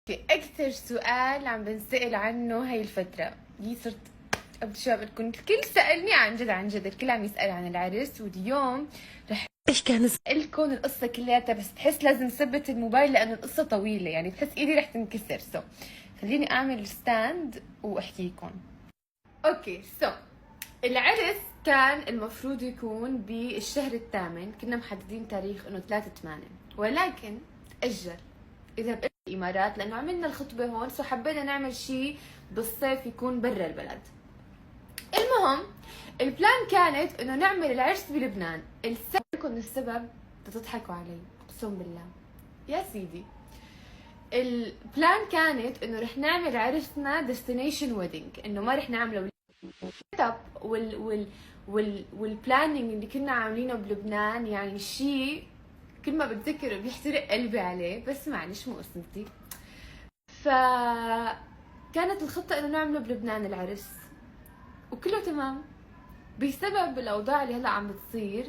في أكثر سؤال عم بنسأل عنه هاي الفترة، صرت قبل شوي بدكم الكل سألني عن جد عن جد، الكل عم يسأل عن العرس، واليوم رح ايش كان لكم القصة كلياتها، بس بحس لازم ثبت الموبايل لأنه القصة طويلة، يعني بحس إيدي رح تنكسر. خليني أعمل ستاند وأحكيكم. أوكي العرس كان المفروض يكون بالشهر الثامن، كنا محددين تاريخ إنه 3/8، ولكن تأجل إذا الامارات لانه عملنا الخطبه هون، حبينا نعمل شيء بالصيف يكون برا البلد. المهم البلان كانت انه نعمل العرس بلبنان. السبب تضحكوا علي اقسم بالله يا سيدي. البلان كانت انه رح نعمل عرسنا ديستنيشن ويدنج، انه ما رح نعمله والبلاننج اللي كنا عاملينه بلبنان، يعني شيء كل ما بتذكره بيحترق قلبي عليه، بس معلش مو قصتي. فكانت الخطة انه نعمله بلبنان العرس وكله تمام. بسبب الاوضاع اللي هلا عم بتصير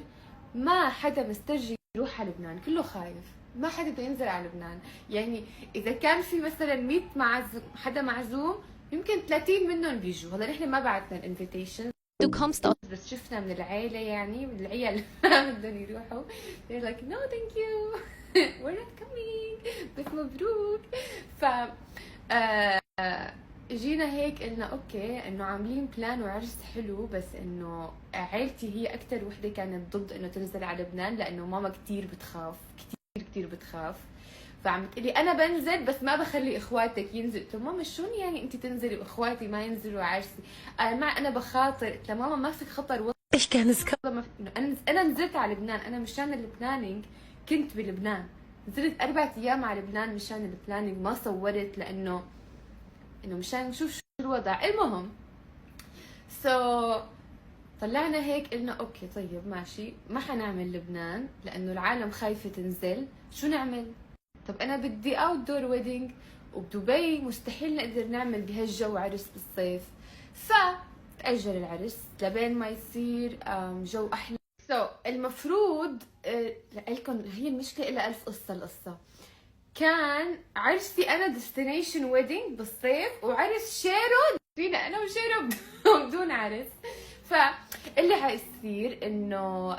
ما حدا مسترجي يروح على لبنان، كله خايف، ما حدا بده ينزل على لبنان. يعني اذا كان في مثلا 100 حدا معزوم، يمكن 30 منهم بيجوا. هلا نحن ما بعتنا الانفيتيشن، بس شفنا من العيله، يعني من العيال ما بدهم يروحوا. they're like no thank you we're not coming، بس مبروك. ف جينا هيك قلنا اوكي انه عاملين بلان وعرس حلو، بس انه عيلتي هي اكثر وحده كانت ضد انه تنزل على لبنان، لانه ماما كثير بتخاف، كثير بتخاف. فعم تقلي انا بنزل بس ما بخلي اخواتك ينزلوا. قلت ماما شلون يعني انت تنزلي واخواتي ما ينزلوا عرسي؟ انا بخاطر. قلت ماما ما فيك خطر، ايش كان انا نزلت على لبنان، انا مشان البلانينج كنت بلبنان، نزلت 4 ايام على لبنان مشان البلانينج، ما صورت لانه مشان نشوف شو الوضع. المهم طلعنا هيك قلنا اوكي طيب ماشي، ما حنعمل لبنان لانه العالم خايفه تنزل. شو نعمل؟ طب انا بدي اوت دور ويدنج، وبدبي مستحيل نقدر نعمل بهالجو عرس بالصيف. تأجل العرس لبين ما يصير جو احلى. المفروض لكم هي المشكله إلها 1000 قصه. القصه كان عرسي انا ديستنيشن ويدنج بالصيف، وعرس شيرو فينا انا وشيرو بدون عرس. فاللي حيصير انه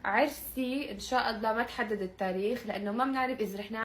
عرسي ان شاء الله ما تحدد التاريخ، لانه ما بنعرف اذا رح نعمل